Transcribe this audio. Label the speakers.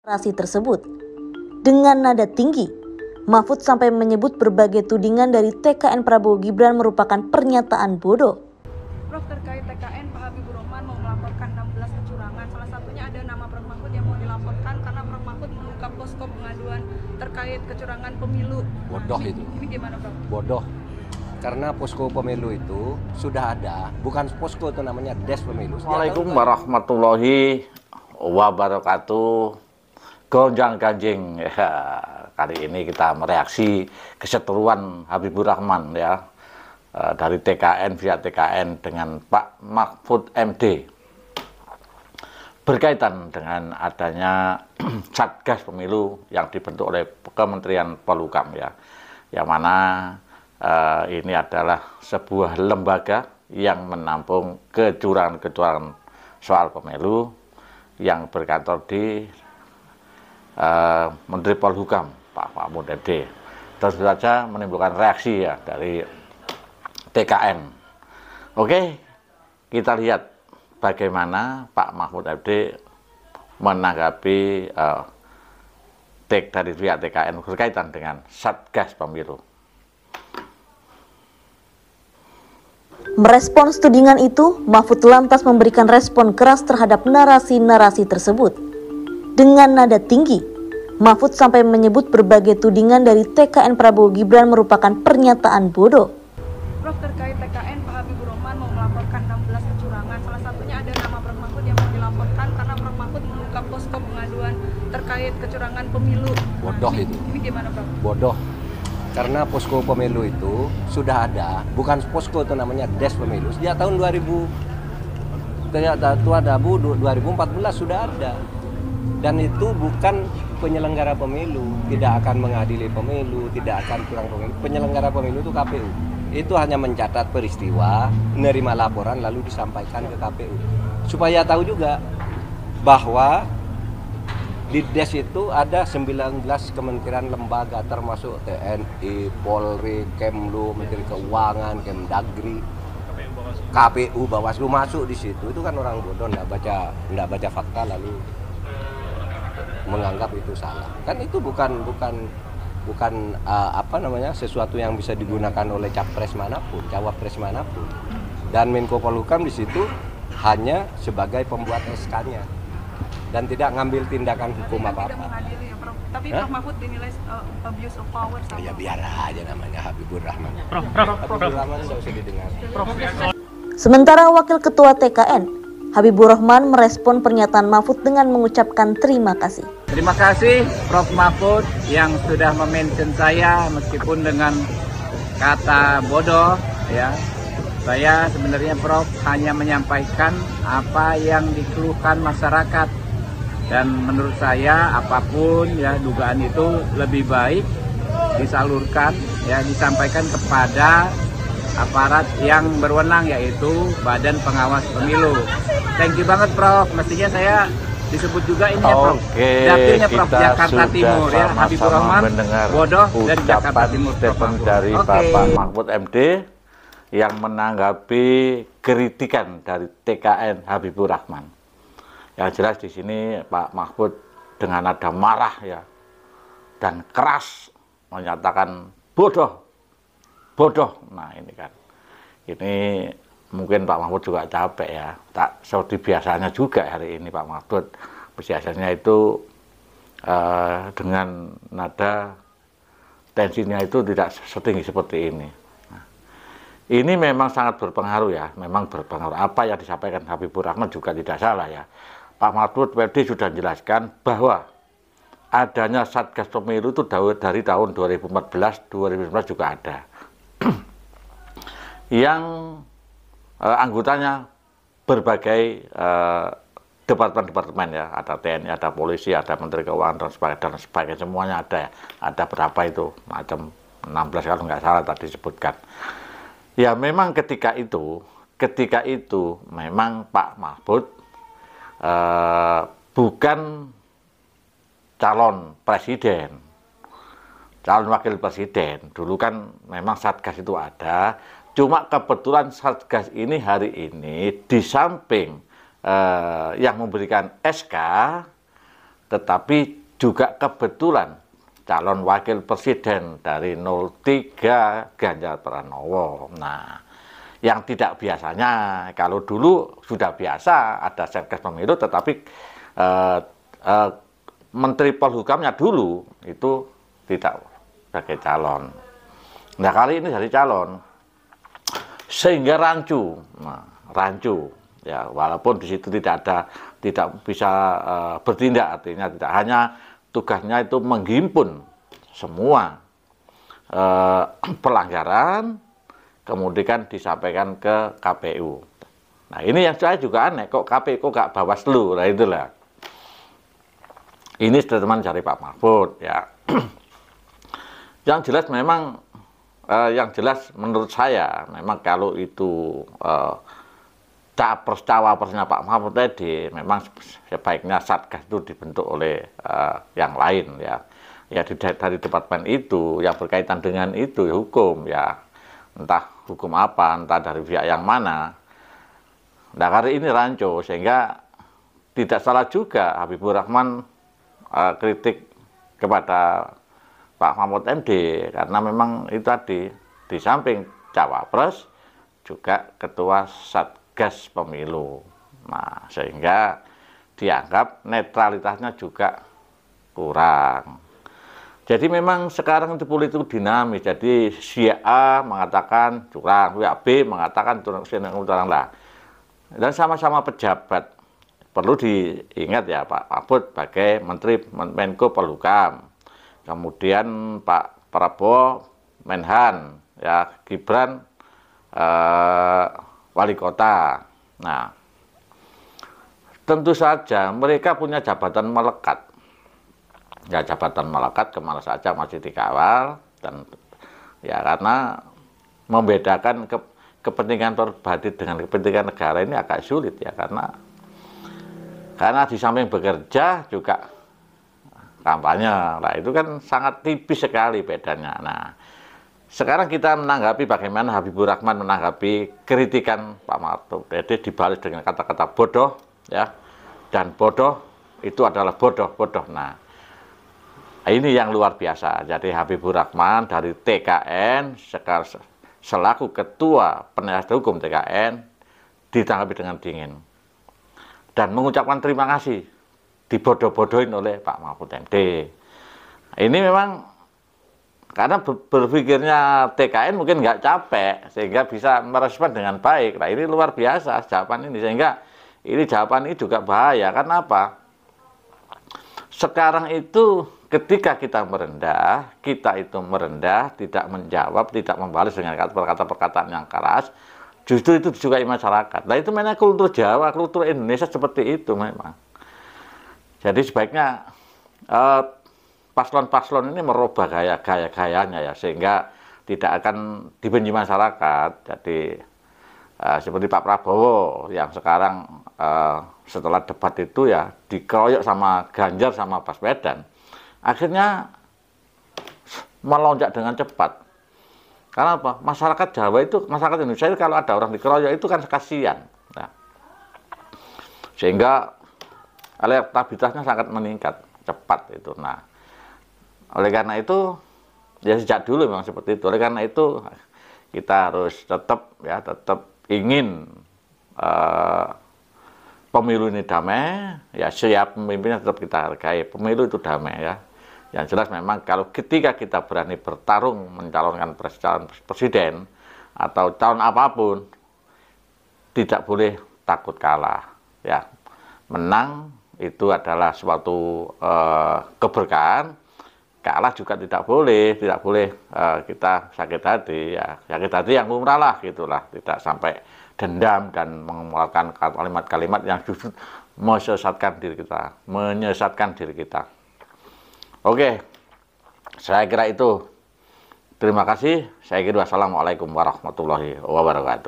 Speaker 1: narasi tersebut. Dengan nada tinggi, Mahfud sampai menyebut berbagai tudingan dari TKN Prabowo Gibran merupakan pernyataan bodoh.
Speaker 2: Prof, terkait TKN, Pak Habibur Rahman mau melaporkan 16 kecurangan. Salah satunya ada nama Prof Mahfud yang mau dilaporkan karena Prof Mahfud membuka posko pengaduan terkait kecurangan pemilu.
Speaker 3: Bodoh itu.
Speaker 2: Ini gimana, Prof?
Speaker 3: Bodoh. Karena posko pemilu itu sudah ada, bukan posko, itu namanya des pemilu.
Speaker 4: Assalamualaikum warahmatullahi wabarakatuh. Gonjang ganjing ya, kali ini kita mereaksi keseteruan Habibur Rahman ya, dari TKN via TKN dengan Pak Mahfud MD berkaitan dengan adanya Satgas Pemilu yang dibentuk oleh Kementerian Polhukam ya, yang mana ini adalah sebuah lembaga yang menampung kecurangan-kecurangan soal pemilu yang berkantor di Menteri Polhukam Pak Mahfud MD. Tentu saja menimbulkan reaksi ya dari TKN. Oke, kita lihat bagaimana Pak Mahfud MD menanggapi dari pihak TKN berkaitan dengan Satgas Pemilu.
Speaker 1: Merespons tudingan itu, Mahfud lantas memberikan respon keras terhadap narasi-narasi tersebut. Dengan nada tinggi, Mahfud sampai menyebut berbagai tudingan dari TKN Prabowo Gibran merupakan pernyataan bodoh.
Speaker 2: Prof, terkait TKN, Pak Habibur Rahman mau melaporkan 16 kecurangan. Salah satunya ada nama Prof Mahfud yang mau dilaporkan karena Prof Mahfud membuka posko pengaduan terkait kecurangan pemilu.
Speaker 3: Bodoh itu.
Speaker 2: Ini gimana, Prof?
Speaker 3: Bodoh. Karena posko pemilu itu sudah ada, bukan posko, itu namanya des pemilu. Sejak tahun 2014 sudah ada. Dan itu bukan penyelenggara pemilu, tidak akan mengadili pemilu, tidak akan kurang pemilu. Penyelenggara pemilu itu KPU. Itu hanya mencatat peristiwa, menerima laporan lalu disampaikan ke KPU. Supaya tahu juga bahwa di DES itu ada 19 kementerian lembaga termasuk TNI, Polri, Kemlu, Menteri Keuangan, Kemdagri, KPU, Bawaslu masuk di situ. Itu kan orang bodoh, enggak baca fakta lalu menganggap itu salah. Kan itu bukan sesuatu yang bisa digunakan oleh capres manapun, cawapres manapun. Dan Menko Polhukam di situ hanya sebagai pembuat SK-nya dan tidak ngambil tindakan hukum apa-apa.
Speaker 2: Mengadili ya, Prof. Tapi Prof Mahfud dinilai abuse of power sama.
Speaker 3: Ya biar aja, namanya Habibur Rahman.
Speaker 4: Habibur
Speaker 3: Rahman nggak usah didengar.
Speaker 1: Sementara Wakil Ketua TKN, Habibur Rahman merespon pernyataan Mahfud dengan mengucapkan terima kasih.
Speaker 5: Terima kasih Prof Mahfud yang sudah mention saya meskipun dengan kata bodoh ya. Saya sebenarnya Prof hanya menyampaikan apa yang dikeluhkan masyarakat. Dan menurut saya apapun ya dugaan itu lebih baik disalurkan ya, disampaikan kepada aparat yang berwenang yaitu Badan Pengawas Pemilu. Thank you banget Prof. Mestinya saya disebut juga ini ya Prof. Dapilnya Prof Jakarta Timur ya, Habibur Rahman bodoh dari Jakarta Timur.
Speaker 4: Statement dari Bapak Mahfud MD yang menanggapi kritikan dari TKN Habibur Rahman. Yang jelas di sini Pak Mahfud dengan nada marah ya dan keras menyatakan bodoh. Nah ini kan, ini mungkin Pak Mahfud juga capek ya, tak seperti biasanya juga hari ini Pak Mahfud biasanya itu dengan nada tensinya itu tidak setinggi seperti ini. Nah, ini memang sangat berpengaruh ya, memang berpengaruh. Apa yang disampaikan Habibur Rahman juga tidak salah ya. Pak Mahfud MD sudah menjelaskan bahwa adanya Satgas Pemilu itu dari tahun 2014 juga ada. Yang anggotanya berbagai departemen-departemen ya, ada TNI, ada polisi, ada Menteri Keuangan dan sebagainya, semuanya ada ya. Ada berapa itu, macam 16 kalau nggak salah tadi disebutkan. Ya memang ketika itu memang Pak Mahfud bukan calon presiden, calon wakil presiden. Dulu kan memang Satgas itu ada, cuma kebetulan Satgas ini hari ini di samping yang memberikan SK, tetapi juga kebetulan calon wakil presiden dari 03 Ganjar Pranowo. Nah, yang tidak biasanya, kalau dulu sudah biasa ada Satgas Pemilu, tetapi Menteri Polhukamnya dulu itu tidak sebagai calon. Nah, kali ini jadi calon, sehingga rancu, ya, walaupun di situ tidak bisa bertindak, artinya tidak hanya tugasnya itu menghimpun semua pelanggaran, kemudian disampaikan ke KPU. Nah, ini yang saya juga aneh, kok KPU gak Bawaslu, nah itulah. Ini statement dari Pak Mahfud, ya. Yang jelas memang, yang jelas menurut saya, memang kalau itu cawapresnya Pak Mahfud tadi, memang sebaiknya Satgas itu dibentuk oleh yang lain, ya. Ya dari departemen itu, yang berkaitan dengan itu, ya, hukum, ya. Entah hukum apa, entah dari pihak yang mana. Nah, kali ini rancu, sehingga tidak salah juga Habibur Rahman kritik kepada Pak Mahfud MD, karena memang itu tadi, di samping cawapres, juga ketua Satgas Pemilu. Nah, sehingga dianggap netralitasnya juga kurang. Jadi memang sekarang itu politik dinamis, jadi si A mengatakan curang, si B mengatakan curang lah. Dan sama-sama pejabat. Perlu diingat ya, Pak Mahfud sebagai Menteri Menko Polhukam. Kemudian Pak Prabowo Menhan, ya, Gibran wali kota. Nah, tentu saja mereka punya jabatan melekat. Ya, jabatan melekat kemana saja masih dikawal, dan ya karena membedakan kepentingan pribadi dengan kepentingan negara ini agak sulit, ya, karena di samping bekerja juga kampanye. Nah, itu kan sangat tipis sekali bedanya. Nah, sekarang kita menanggapi bagaimana Habibur Rahman menanggapi kritikan Pak Mahfud. Jadi dibalas dengan kata-kata bodoh, ya, dan bodoh itu adalah bodoh. Nah, ini yang luar biasa. Jadi Habibur Rahman dari TKN selaku ketua penasihat hukum TKN ditanggapi dengan dingin dan mengucapkan terima kasih, dibodoh-bodohin oleh Pak Mahfud MD. Ini memang karena berpikirnya TKN mungkin nggak capek, sehingga bisa merespon dengan baik. Nah, ini luar biasa jawaban ini, sehingga ini jawaban ini juga bahaya. Karena apa? Sekarang itu ketika kita merendah, tidak menjawab, tidak membalas dengan perkataan yang keras, justru itu disukai masyarakat. Nah, itu memang kultur Jawa, kultur Indonesia seperti itu memang. Jadi sebaiknya paslon-paslon ini merubah gaya-gayanya, ya, sehingga tidak akan dibenci masyarakat. Jadi seperti Pak Prabowo yang sekarang setelah debat itu, ya, dikeroyok sama Ganjar sama Baswedan, akhirnya melonjak dengan cepat. Karena apa? Masyarakat Jawa itu, masyarakat Indonesia itu kalau ada orang dikeroyok itu kan kasihan. Nah, sehingga elektabilitasnya sangat meningkat cepat itu. Nah, oleh karena itu, ya sejak dulu memang seperti itu. Oleh karena itu kita harus tetap ingin pemilu ini damai, ya, siap pemimpinnya tetap kita hargai. Pemilu itu damai, ya. Yang jelas memang kalau ketika kita berani bertarung mencalonkan presiden atau calon apapun, tidak boleh takut kalah, ya. Menang itu adalah suatu keberkahan, kalah juga tidak boleh kita sakit hati, ya. Sakit hati yang lumrah lah, gitulah, tidak sampai dendam dan mengeluarkan kalimat-kalimat yang justru menyesatkan diri kita. Oke, saya kira itu. Terima kasih. Saya kira wassalamualaikum warahmatullahi wabarakatuh.